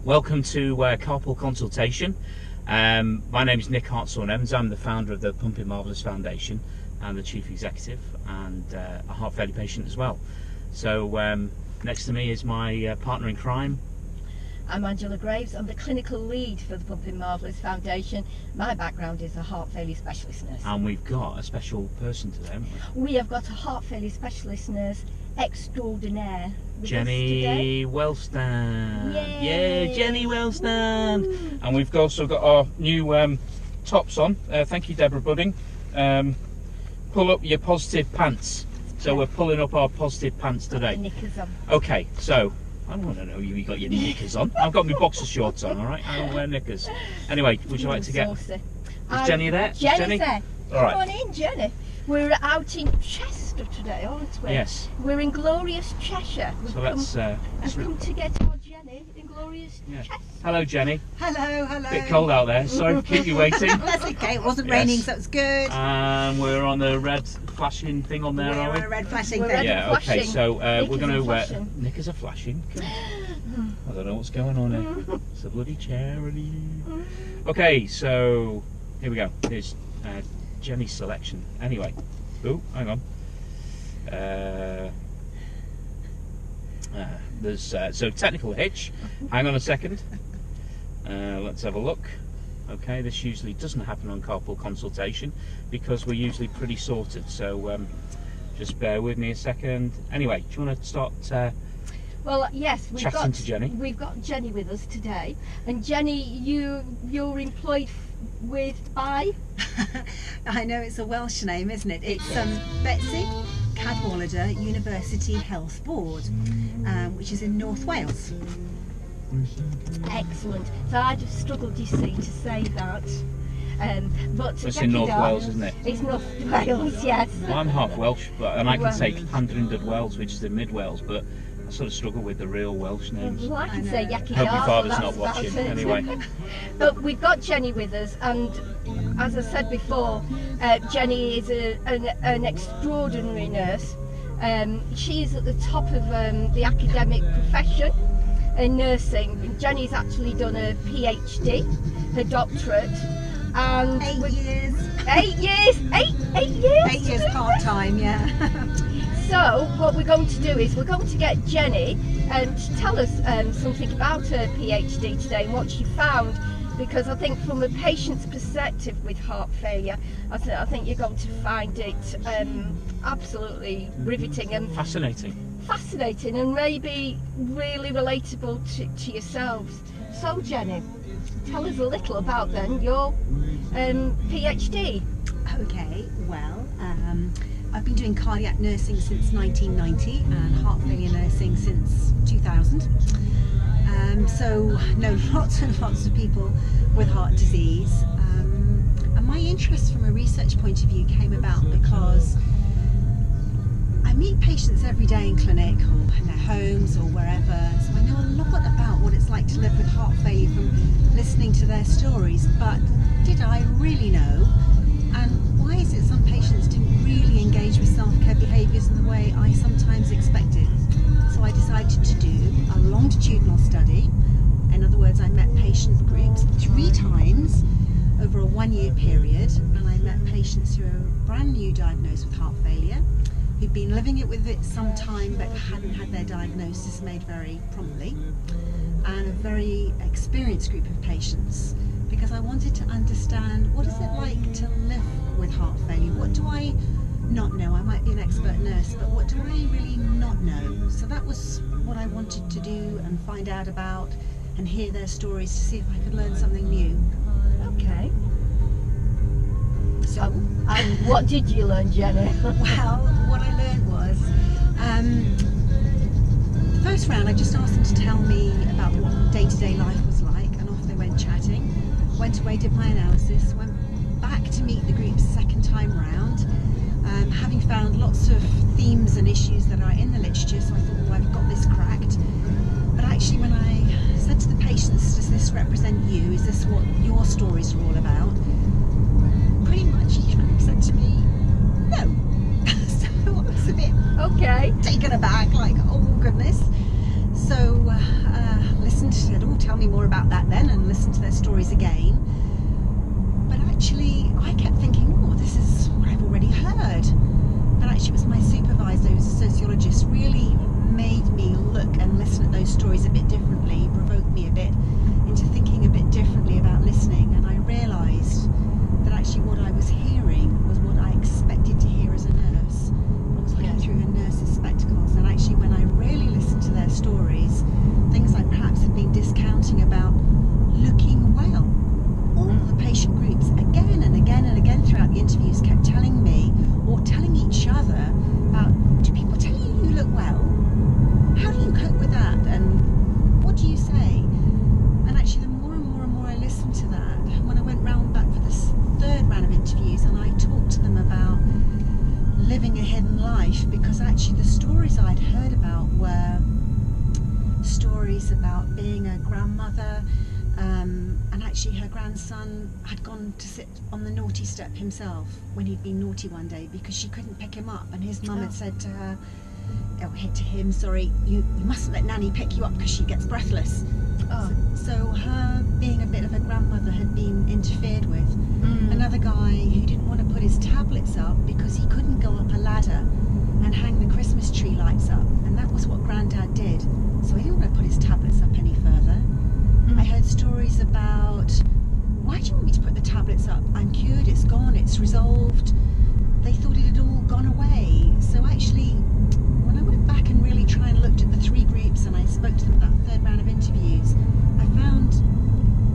Welcome to Carpool Consultation. My name is Nick Hartshorn-Evans. I'm the founder of the Pumping Marvellous Foundation and the Chief Executive, and a heart failure patient as well. So next to me is my partner in crime. I'm Angela Graves. I'm the clinical lead for the Pumping Marvellous Foundation. My background is a heart failure specialist nurse. And we've got a special person today, haven't we? We have got a heart failure specialist nurse extraordinaire with Jenny Welstand. Yay! Yeah, Jenny Welstand. Woo. And we've also got our new tops on. Thank you, Deborah Budding. Pull up your positive pants. So we're pulling up our positive pants today. Knickers on. Okay, so I want to know you got your knickers on. I've got my boxer shorts on, all right? I don't wear knickers. Anyway, would you like to get... Saucy. Is Jenny there? Jenny's there. All right. Come on in, Jenny. We're out in Chester today, aren't we? Yes. We're in glorious Cheshire. So let's come to get our Jenny in glorious Chester. Hello, Jenny. Hello, hello. Bit cold out there. Sorry for keep you waiting. That's okay. It wasn't raining, so it's good. And we're on the red flashing thing on there, are we? We're on a red flashing We're thing. red Yeah. flashing. Okay. So we're going to. Knickers are flashing. I don't know what's going on here. It's a bloody charity. Okay. So here we go. Here's Jenny's selection. Anyway. Oh, hang on. There's so technical hitch. Hang on a second. Let's have a look. Okay, this usually doesn't happen on Carpool Consultation because we're usually pretty sorted. So just bear with me a second. Anyway, do you want to start? Well, yes, we've got Jenny with us today, and Jenny, you're employed by. I know it's a Welsh name, isn't it? It's Betsi, Cadwaladr University Health Board, which is in North Wales. Excellent. So I just struggled, you see, to say that. But it's in North Wales, isn't it? It's North Wales, yes. Well, I'm half Welsh, and I can say Llandrindod Wales, which is in Mid Wales, but I sort of struggle with the real Welsh names. Well, I can say Yaki. Hope your father's not watching. Anyway. But we've got Jenny with us, and as I said before, Jenny is an extraordinary nurse. She's at the top of the academic profession in nursing. Jenny's actually done a PhD, her doctorate, and 8 years. 8 years. 8 years. 8 years part time, yeah. So what we're going to do is we're going to get Jenny to tell us something about her PhD today and what she found, because I think from a patient's perspective with heart failure, I think you're going to find it absolutely riveting and fascinating and maybe really relatable to yourselves. So Jenny, tell us a little about then your PhD. Okay, well, I've been doing cardiac nursing since 1990 and heart failure nursing since 2000. So know lots and lots of people with heart disease. And my interest from a research point of view came about because I meet patients every day in clinic or in their homes or wherever. So I know a lot about what it's like to live with heart failure from listening to their stories. But did I really know? And why is it some patients didn't really engage with self-care behaviours in the way I sometimes expected? So I decided to do a longitudinal study. In other words, I met patient groups 3 times over a 1-year period, and I met patients who are brand new diagnosed with heart failure, who'd been living with it some time but hadn't had their diagnosis made very promptly, and a very experienced group of patients, because I wanted to understand what is it like to live with heart failure. What do I not know? I might be an expert nurse, but what do I really not know? So that was what I wanted to do and find out about and hear their stories to see if I could learn something new. Okay. So, and what did you learn, Jenny? Well, what I learned was, the first round I just asked them to tell me about what day-to-day life was like, and off they went chatting. Went away, did my analysis, went back to meet the group second time round, having found lots of themes and issues that are in the literature, so I thought, well, I've got this cracked. But actually when I said to the patients, does this represent you? Is this what your stories are all about? Pretty much each group said to me, no. So I was a bit taken aback, like, oh goodness. So listened, said, oh, tell me me more about that then and listened to their stories again. But actually, I kept thinking, oh, this is what I've already heard. And actually, it was my supervisor, who's a sociologist, really made me look and listen at those stories a bit differently, provoked me a bit into thinking a bit differently about listening. And I realised that actually what I was hearing was what I expected to hear as a nurse. I was looking through a nurse's spectacles, and actually when I really listened to their stories, things I perhaps had been discounting about looking well. All the patient groups, again and again and again throughout the interviews, kept telling me, or telling each other, about, do people tell you you look well? How do you cope with that? And what do you say? And actually the more and more I listened to that, when I went round back for this third round of interviews and I talked to them about living a hidden life, because actually the stories I'd heard about were stories about being a grandmother, and actually her grandson had gone to sit on the naughty step himself when he'd been naughty one day because she couldn't pick him up, and his mum had said to her, you mustn't let Nanny pick you up because she gets breathless. So her being a bit of a grandmother had been interfered with. Another guy who didn't want to put his tablets up because he couldn't go up a ladder and hang the Christmas tree lights up, and that was what Grandad did, so he didn't want to put his tablets up any further. I heard stories about, why do you want me to put the tablets up? I'm cured, it's gone, it's resolved. They thought it had all gone away. So actually, when I went back and really tried and looked at the three groups and I spoke to them about the third round of interviews, I found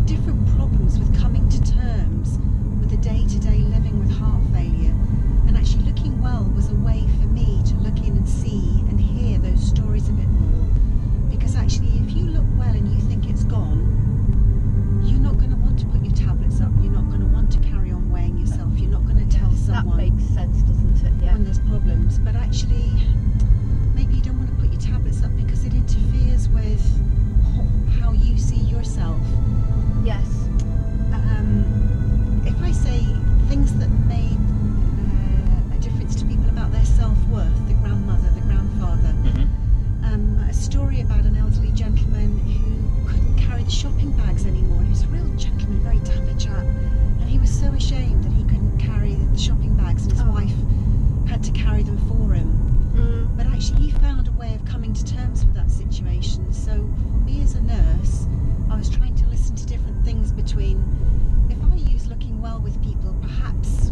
different problems with coming to terms with the day-to-day living with heart failure. And actually looking well was a way for me to look in and see and hear those stories a bit more. Because actually, if you look well and you think it's gone, you're not going to want to put your tablets up, you're not going to want to carry on weighing yourself, you're not going to tell someone. That makes sense, doesn't it? Yeah. When there's problems. But actually, maybe you don't want to put your tablets up because it interferes with how you see yourself. Yes. If I say things that made a difference to people about their self-worth, the grandmother, the grandfather, a story about an elderly gentleman who couldn't carry the shopping bags anymore. He was a real gentleman, very dapper chap, and he was so ashamed that he couldn't carry the shopping bags, and his wife had to carry them for him. But actually he found a way of coming to terms with that situation. So for me as a nurse, I was trying to listen to different things between, if I use looking well with people, perhaps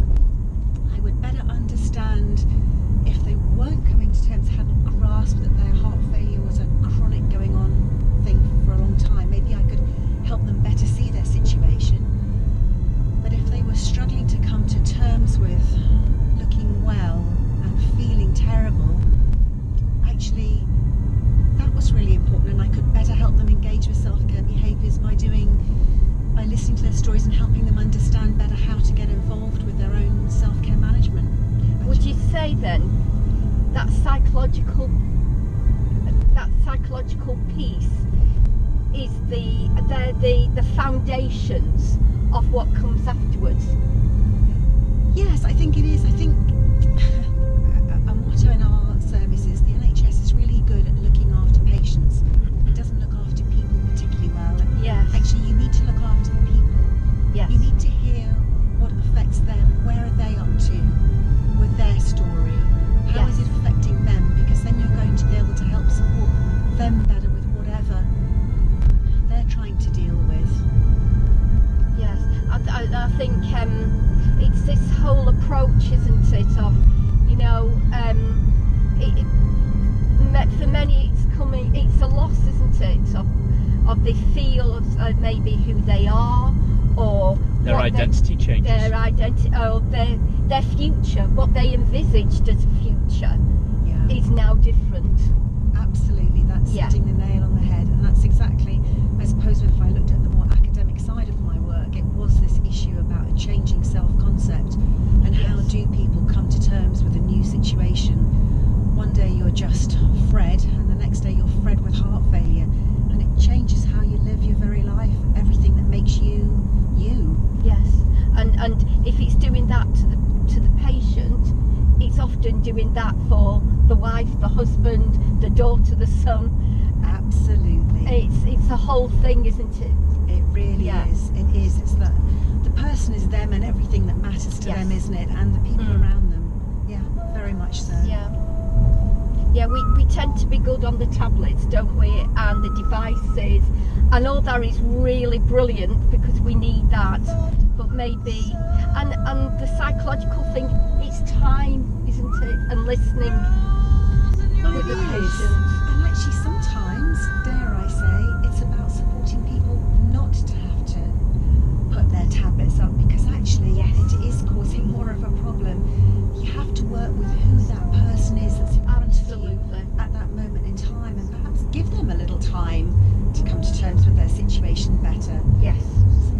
I would better understand if they weren't coming to terms, hadn't grasped that their heart failure was a chronic going on thing for a long time. Maybe I could help them better see their situation. But if they were struggling to come to terms with looking well and feeling terrible, actually that was really important, and I could better help them engage with self-care behaviours by listening to their stories and helping them understand better how to get involved with their own self-care management. Would you say then that psychological piece is the foundations of what comes afterwards? Yes, I think it is. I think a motto in our service is the NHS is really good at looking after patients. It doesn't look after people particularly well. Yes. Actually, you need to look after the people. Yes. You need to hear what affects them. Where are they up to with their story? How is it affecting them? Because then you're going to be able to help support them better with whatever they're trying to deal with. Yes, I think it's this whole approach, isn't it, of, for many it's a loss, isn't it, of they feel of maybe who they are, or their identity changes. Their identity, or their future, what they envisaged as a future, is now different. Absolutely, that's hitting the nail on the head, and that's exactly, I suppose, if I looked at the more academic side of my work, it was this issue about a changing self-concept, and how do people come to terms with a new situation. One day you're just Fred, and the next day you're Fred with heart failure, and it changes how you live your very life, everything that makes you, you. Yes, and if it's doing that to the patient, it's often doing that for the wife, the husband, the daughter, the son, Absolutely. It's a whole thing, isn't it? It really is. It is. It's that the person is them and everything that matters to them, isn't it? And the people around them. Yeah, very much so. Yeah. Yeah, we tend to be good on the tablets, don't we? And the devices. And all that is really brilliant because we need that. But maybe, and the psychological thing, it's time, isn't it? And listening with the patients. And actually sometimes, dare I say, it's about supporting people not to have to put their tablets up, because actually it is causing more of a problem. You have to work with who that person is that's in front of you at that moment in time, and perhaps give them a little time to come to terms with their situation better. Yes.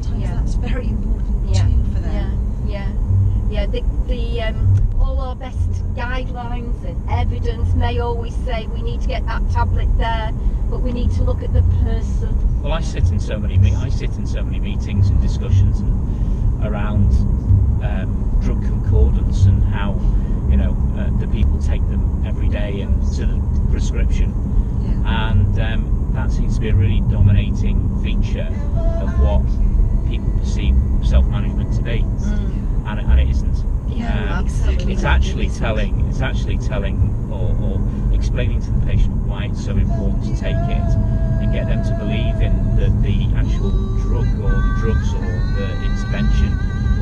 Sometimes that's very important too for them. Yeah. The all our best guidelines and evidence may always say we need to get that tablet there, but we need to look at the person. Well, I sit in so many meetings and discussions around drug concordance and how the people take them every day and sort of prescription, and that seems to be a really dominating feature of what people perceive self-management to be, and it isn't. Absolutely. It's actually telling or explaining to the patient why it's so important to take it, and get them to believe in the actual drug or the drugs or the intervention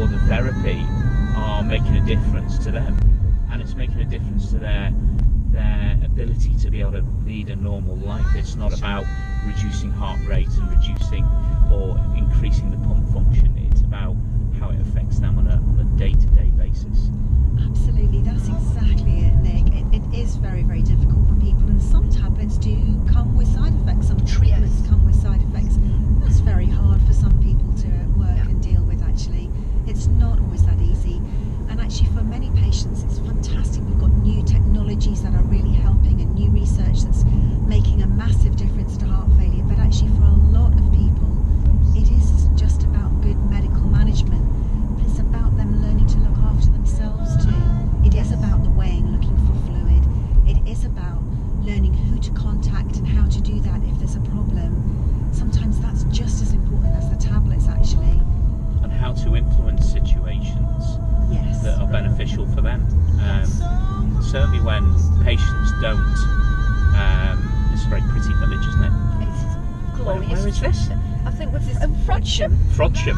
or the therapy are making a difference to them, and it's making a difference to their ability to be able to lead a normal life. It's not about reducing heart rate and reducing or increasing the pump function. It's about how it affects them on a day-to-day basis. Absolutely, that's exactly it, Nick. It is very, very difficult for people, and some tablets do come with side effects, some treatments come with side effects. That's very hard for some people to work and deal with, actually. It's not always that easy, and actually for many patients it's fantastic. We've got new technologies that are really helping and new research that's making a massive difference to heart failure, but actually for a lot of people it is just about good medical management. But it's about them learning to look after themselves too. It is about the weighing, looking for fluid. It is about learning who to contact and how to do that if there's a problem. Sometimes that's just as important as the tablets, actually. And how to influence situations that are beneficial for them. Certainly when patients don't, it's a very pretty village, isn't it? It's glorious. Where is this? I think this is Frodsham. Frodsham.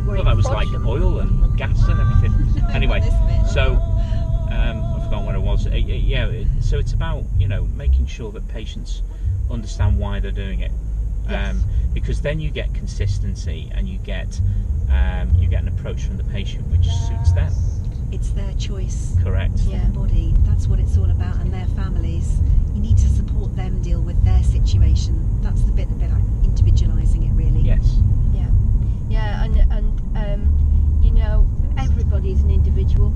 We're Well, that was like Frodsham. oil and gas and everything. Anyway, so I've forgotten where it was. So it's about making sure that patients understand why they're doing it, because then you get consistency and you get an approach from the patient which suits them. It's their choice. Correct. It's their body. That's what it's all about, and their families. You need to support them deal with their situation. That's the bit like individualising it, really. Yes. Yeah, and everybody's an individual,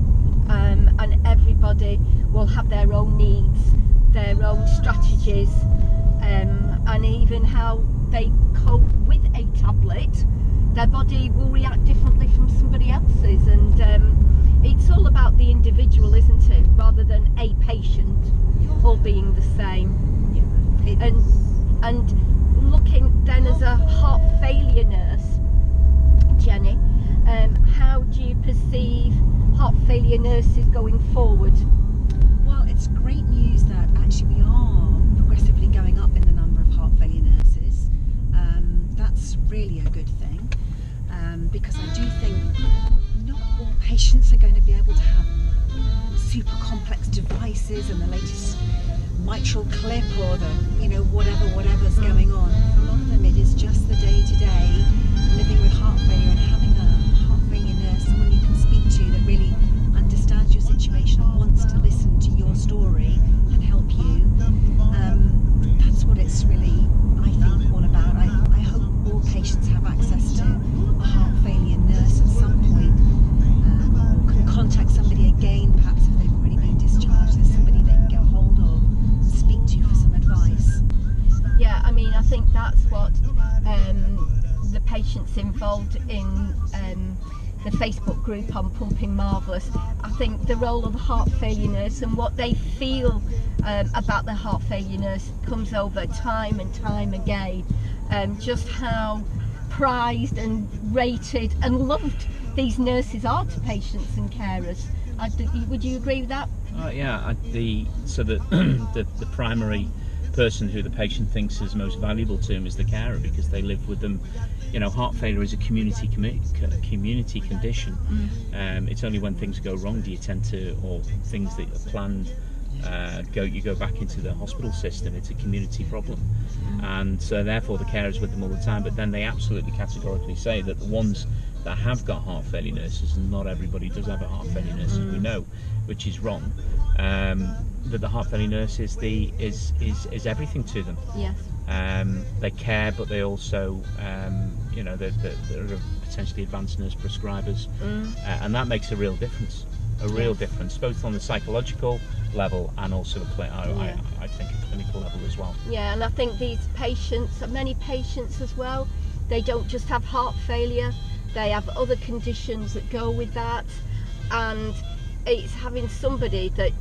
and everybody will have their own needs, their own strategies, and even how they cope with a tablet. Their body will react differently from somebody else's, and it's all about the individual, isn't it, rather than a patient all being the same. And looking then as a heart failure nurse, Jenny, how do you perceive heart failure nurses going forward? Well, it's great news that actually we are progressively going up in the number of heart failure nurses. That's really a good thing, because I do think not all patients are going to be able to have super complex devices and the latest mitral clip or the whatever's going on. For a lot of them it is just the day-to-day living with heart failure, and having a heart failure nurse, someone you can speak to that really understands your situation and wants to listen to your story and help you. That's what it's really, I think, all about. I hope all patients have access to a heart failure nurse at some point, or can contact somebody again, perhaps if they've already been discharged. There's somebody they can get hold of, speak to for some advice. Yeah, I mean, I think that's what the patients involved in the Facebook group on Pumping Marvellous, I think the role of the heart failure nurse and what they feel about the heart failure nurse. It comes over time and time again, just how prized and rated and loved these nurses are to patients and carers. Would you agree with that? Yeah, the primary person who the patient thinks is most valuable to him is the carer, because they live with them. You know, heart failure is a community condition. It's only when things go wrong do you tend to, or things that are planned, you go back into the hospital system. It's a community problem, and so therefore the carer's with them all the time. But then they absolutely categorically say that the ones that have got heart failure nurses, and not everybody does have a heart failure nurse, as we know, which is wrong. That the heart failure nurse is everything to them. Yes. They care, but they also, you know, they're potentially advanced nurse prescribers, and that makes a real difference. A real difference, both on the psychological level and also I think a clinical level as well. Yeah, and I think these patients, many patients as well, they don't just have heart failure, they have other conditions that go with that, and it's having somebody that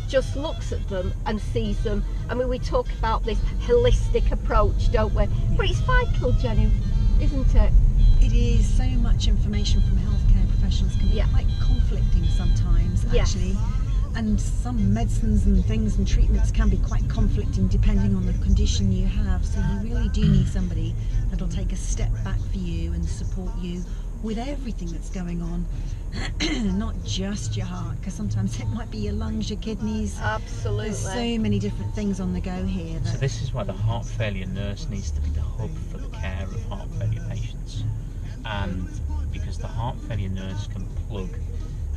just looks at them and sees them. I mean, we talk about this holistic approach, don't we? But it's vital, Jenny, isn't it? It is. So much information from healthcare professionals can be quite conflicting sometimes, actually. And some medicines and things and treatments can be quite conflicting depending on the condition you have. So you really do need somebody that'll take a step back for you and support you with everything that's going on. Not just your heart, because sometimes it might be your lungs, your kidneys. Absolutely. There's so many different things on the go here. So this is why the heart failure nurse needs to be the hub for the care of heart failure patients, and because the heart failure nurse can plug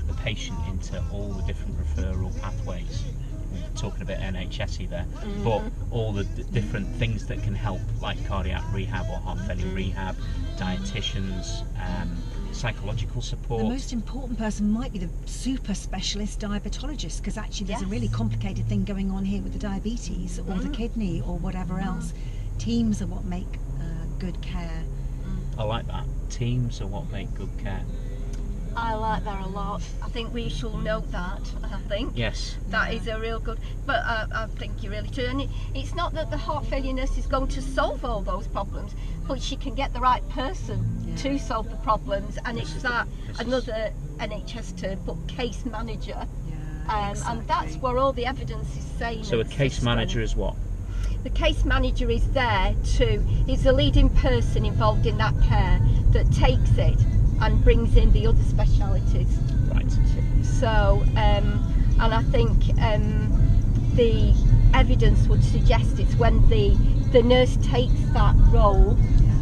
the patient into all the different referral pathways. We're talking a bit NHS-y there, but all the different things that can help, like cardiac rehab or heart failure rehab, dietitians, psychological support. The most important person might be the super specialist diabetologist, because actually there's a really complicated thing going on here with the diabetes or the kidney or whatever else. Teams are what make good care. I like that. Teams are what make good care. I like that a lot. I think we shall note that. I think that is a real good. But I think you're really true. And it's not that the heart failure nurse is going to solve all those problems, but she can get the right person to solve the problems. And it's that another NHS term, but case manager. And that's where all the evidence is saying. So a case manager is what? The case manager is there is the leading person involved in that care that takes it and brings in the other specialities. Right. So, and I think the evidence would suggest it's when the nurse takes that role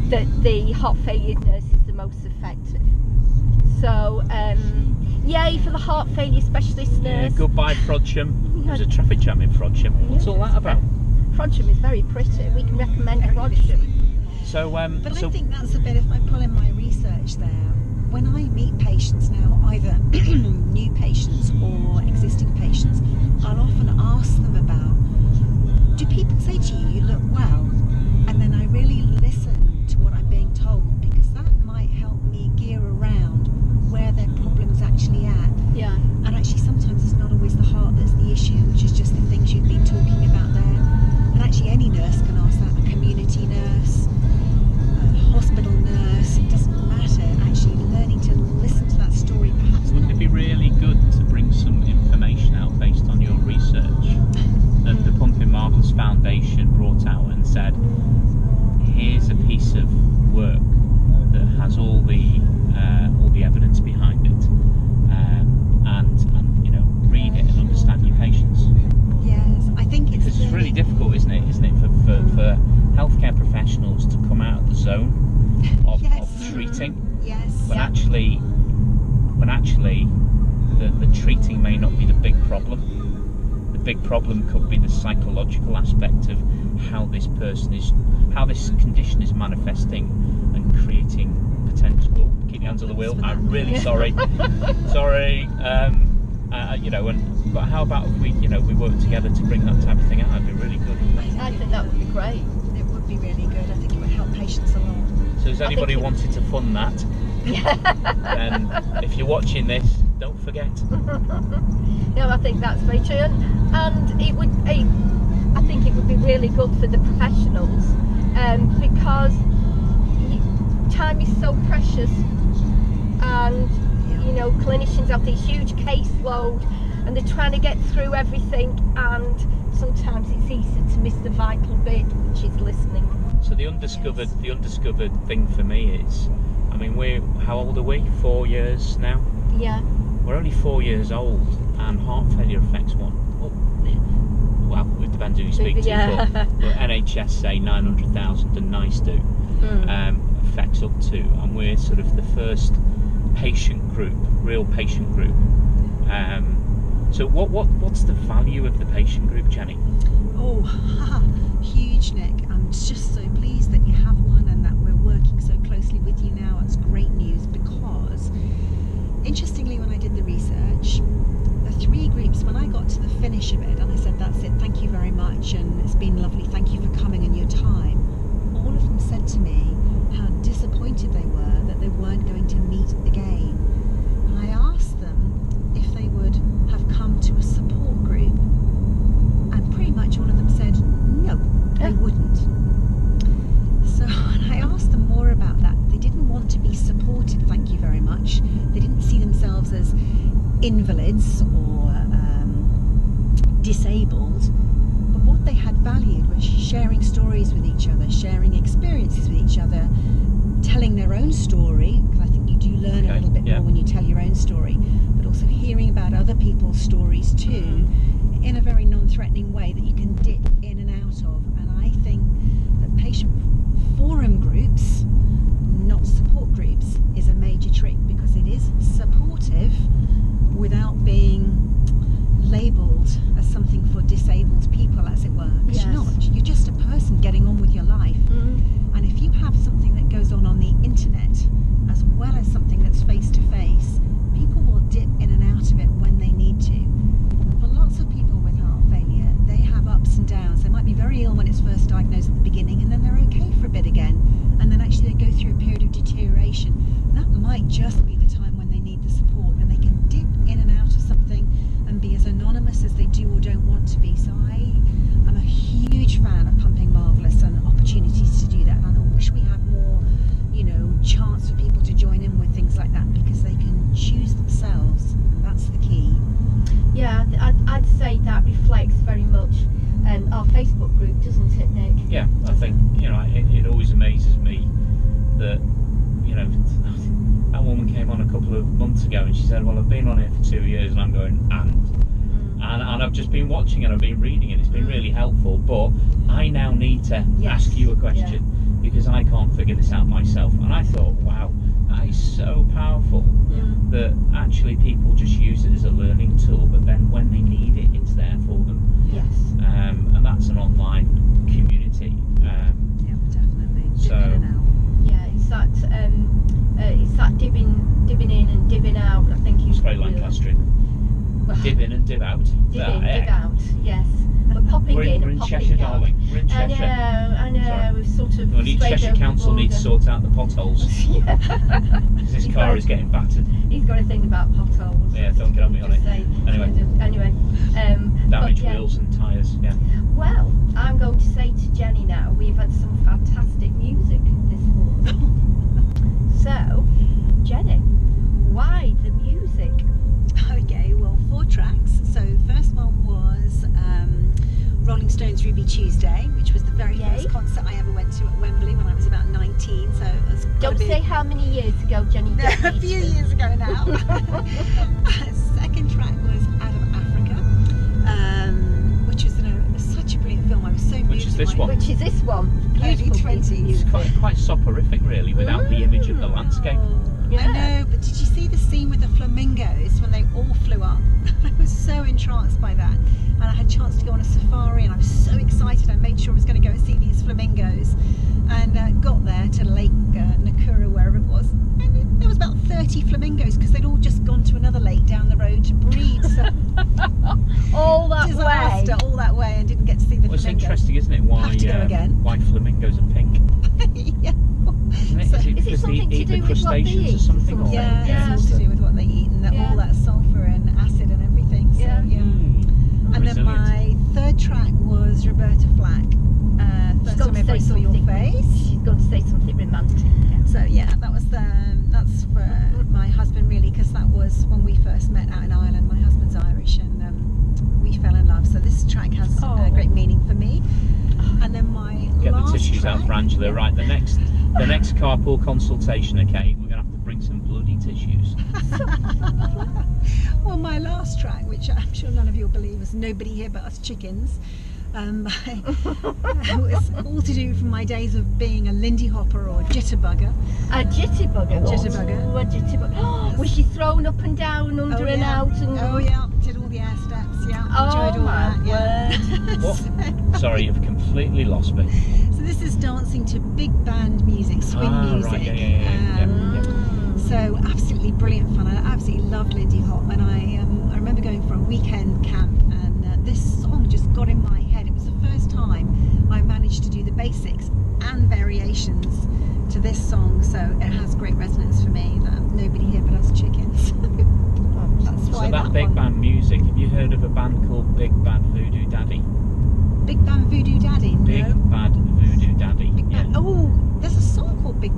that the heart failure nurse is the most effective. So, yay for the heart failure specialist nurse. Yeah, goodbye Frodsham. There's a traffic jam in Frodsham. What's all that about? Frodsham is very pretty. We can recommend Frodsham. So, but I think that's a bit of my pull in my research there. When I meet patients now, either new patients or existing patients, I'll often ask them about, do people say to you, you look well? And then I really listen to what I'm being told, because that might help me gear around where their problem's actually at. Yeah. And actually sometimes it's not always the heart that's the issue, which is just the things you've been talking about there. And actually any nurse can ask that, a community nurse, a hospital nurse, it doesn't matter. Actually learning to listen to that story perhaps. Wouldn't it be really good to bring some information out based on your research? And the Pumping Marvellous Foundation brought out and said, here's a piece of work that has all the evidence behind it, and you know, read it and understand your patients. Yes, I think because it's really difficult, isn't it, for healthcare professionals to come out of the zone of treating. Yes. When actually the treating may not be the big problem. The big problem could be the psychological aspect of how this condition is manifesting and creating potential. Keep your hands on the wheel. I'm really sorry. Sorry. You know, but how about if we work together to bring that type of thing out? That'd be really good. I think that would be great. It would be really good. I think it would help patients a lot. So, has anybody wanted to fund that? Then, if you're watching this, don't forget. No, I think that's very true, and it would. I think it would be really good for the professionals, because time is so precious, and you know, clinicians have this huge caseload, and they're trying to get through everything, and sometimes it's easy to miss the vital bit, which is listening. So the undiscovered thing for me is, I mean, how old are we? 4 years now. Yeah. We're only 4 years old, and heart failure affects one. Well, it depends who you speak to, but NHS say 900,000 and NICE do. Affects up to, and we're sort of the first real patient group. So what's the value of the patient group, Jenny? Oh, huge, Nick. I'm just so pleased that you have one and that we're working so closely with you now. It's great news, because interestingly, when I did the research, the 3 groups, when I got to the finish of it and I said, that's it, thank you very much, and it's been lovely, thank you for coming and your time, all of them said to me how disappointed they were that they weren't going to meet again. And I asked them if they would have come to a support group, and pretty much all of them said no, they wouldn't. So and I asked them more about that. They didn't want to be supported, thank you very much. They didn't see themselves as invalids or disabled, but what they had valued was sharing stories with each other, sharing experiences with each other, telling their own story, because I think you do learn a little bit more when you tell your own story, but also hearing about other people's stories too, in a very non-threatening way that you can dip in and out of. And I think that patient forum groups, not support groups, is a major trick, because it is supportive without being labelled as something for disabled people, as it were. Because you're not. You're just a person getting on with your life. And if you have something that goes on the internet as well as something that's face to face, people will dip in and out of it when they need to. For lots of people with heart failure, they have ups and downs. They might be very ill when it's first diagnosed at the beginning, and then they're okay for a bit again, and then actually they go through a period of deterioration. That might just be the time when they need the support, and they can dip in and out of something and be as anonymous as they do or don't want to be. So I am a huge fan of Pumping Marvellous and opportunities to do that, and I wish we had more, you know, chance for people to join in with things like that, because they can choose themselves, and that's the key. Yeah, I'd say that reflects very much our Facebook group, doesn't it, Nick? Yeah, I think, you know, it always amazes me that, you know, that woman came on a couple of months ago and she said, well, I've been on here for 2 years, and I'm going, and I've just been watching it, I've been reading it, it's been really helpful, but I now need to ask you a question, because I can't figure this out myself. And I thought, wow, that is so powerful, that actually people just use it as a learning tool, but then when they need it, it's there for them. Yes. And that's an online community. Yeah, definitely. So, dip in and out. Yeah, it's that dibbing in and dibbing out. I think it's very Lancastrian. Dib in and dib out. Dib in, dib out. Yes. But popping in and popping Cheshire, out. darling. We're in Cheshire. I know. Sorry. We've sort of. Well, Cheshire Council needs to sort out the potholes. Because this car is getting battered. He's got a thing about potholes. Yeah, don't get on me on it. Anyway. Damaged wheels and tyres. Yeah. Well, I'm going to say to Jenny now, we've had some fantastic music this morning. So, Jenny, why the music? Okay, well, 4 tracks. So first one was Rolling Stones' Ruby Tuesday, which was the very first concert I ever went to at Wembley when I was about 19. So it was Don't say how many years ago, Jenny. No, a few years ago now. Second track was Out of Africa, which was such a brilliant film. I was so moved. Which is this one? Which is this one? Early 20s. It's quite soporific, really, without the image of the landscape. Yeah. I know, but did you see the scene with the flamingos when they all flew up? I was so entranced by that, and I had a chance to go on a safari, and I was so excited. I made sure I was going to go and see these flamingos, and got there to Lake Nakuru, wherever it was, and there was about 30 flamingos, because they'd all just gone to another lake down the road to breed. So all that way, and didn't get to see the flamingos. It's interesting, isn't it? Why flamingos are pink? Yeah. Isn't it? Is it something to do the with what they crustaceans eat or something? Yeah, it's all to do with what they eat. and all that sulphur and acid and everything. So, Yeah. And then my third track was Roberta Flack. First time ever I saw your face. She's going to say something romantic. So yeah, that's for my husband really, because that was when we first met out in Ireland. My husband's Irish, and we fell in love. So this track has great meaning for me. And then my Get last the tissues track, out for Angela. Right, the next carpool consultation. Okay, we're gonna have to bring some bloody tissues. Well, my last track, which I'm sure none of you will believe, was Nobody Here But Us Chickens. It was all to do from my days of being a Lindy Hopper or a jitterbugger. A jitterbugger. Jitterbugger. Oh, a jitterbugger. Was she thrown up and down, under and out? And... Oh yeah, did all the air steps. Yeah, Oh enjoyed all my that. Yeah. What? Sorry, you've completely lost me. So this is dancing to big band music, swing music. Right, yeah. So absolutely brilliant fun. I absolutely loved Lindy Hop, and I remember going for a weekend camp, and this song just got in my head. It was the first time I managed to do the basics and variations to this song, so it has great resonance for me. That Nobody Here But Us Chickens. That's why So that big band music. Have you heard of a band called Big Bad Voodoo Daddy? Big Band Voodoo Daddy. Big No. Bad Voodoo Daddy. Big Band. Oh, there's a song called Big.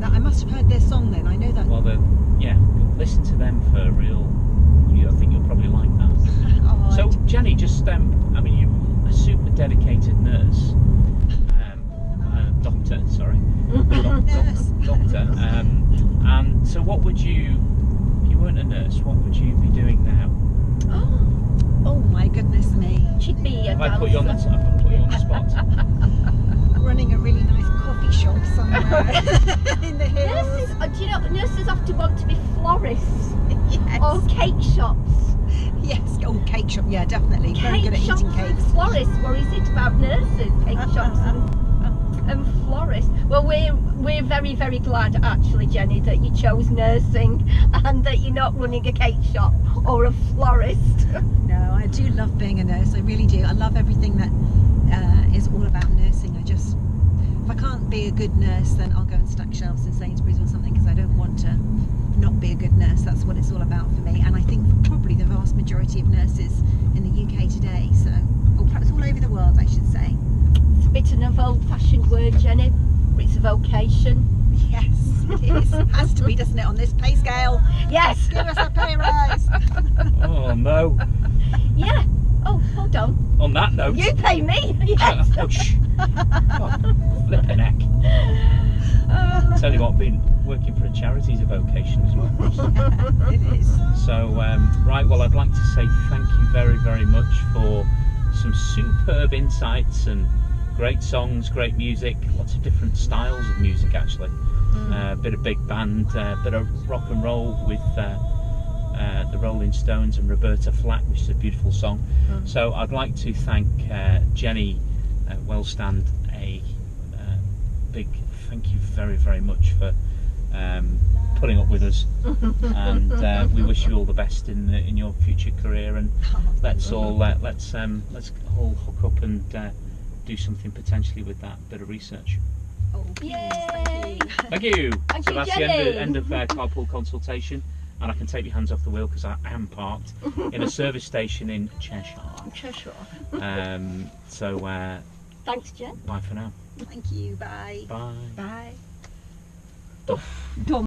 I must have heard their song then. I know that. Well, listen to them for real. I think you'll probably like that. Oh, So, Jenny, just I mean, you're a super dedicated nurse, doctor. Sorry, doctor. And so, what would you, if you weren't a nurse, what would you be doing now? Oh my goodness me. She'd be a If I put you on the, dancer. I put you on the spot. Running a really nice coffee shop somewhere in the hills. Nurses, do you know, nurses often want to be florists Yes. or cake shops. Yes. Oh, cake shop. Yeah, definitely. Very good at shops eating and cakes. florists. What is it about nurses? Cake shops and florists. Well, we're very, very glad actually, Jenny, that you chose nursing and that you're not running a cake shop or a florist. No, I do love being a nurse. I really do. I love everything that is all about nursing. If I can't be a good nurse, then I'll go and stack shelves in Sainsbury's or something, because I don't want to not be a good nurse. That's what it's all about for me. And I think probably the vast majority of nurses in the UK today, or perhaps all over the world, I should say. It's a bit of an old-fashioned word, Jenny, but it's a vocation. Yes, it is. It has to be, doesn't it, on this pay scale? Yes. Give us a pay rise. Oh no! Yeah. Oh, hold on. On that note, You pay me. Yes. oh, shh. God, flipping heck. Tell you what, being working for a charity is a vocation as well. It is. So, right, well, I'd like to say thank you very, very much for some superb insights and great songs, great music, lots of different styles of music actually. A bit of big band, bit of rock and roll with the Rolling Stones and Roberta Flack, which is a beautiful song. So I'd like to thank Jenny Welstand, a big thank you very, very much for putting up with us, and we wish you all the best in your future career, and let's all let's all hook up and do something potentially with that bit of research. Oh, Yay. Thank you. Thank So you, that's Jenny. the end of carpool consultation, and I can take your hands off the wheel because I am parked in a service station in Cheshire. Cheshire. So Thanks, Jen. bye for now. Thank you. Bye. Bye. Bye. Duh. Done.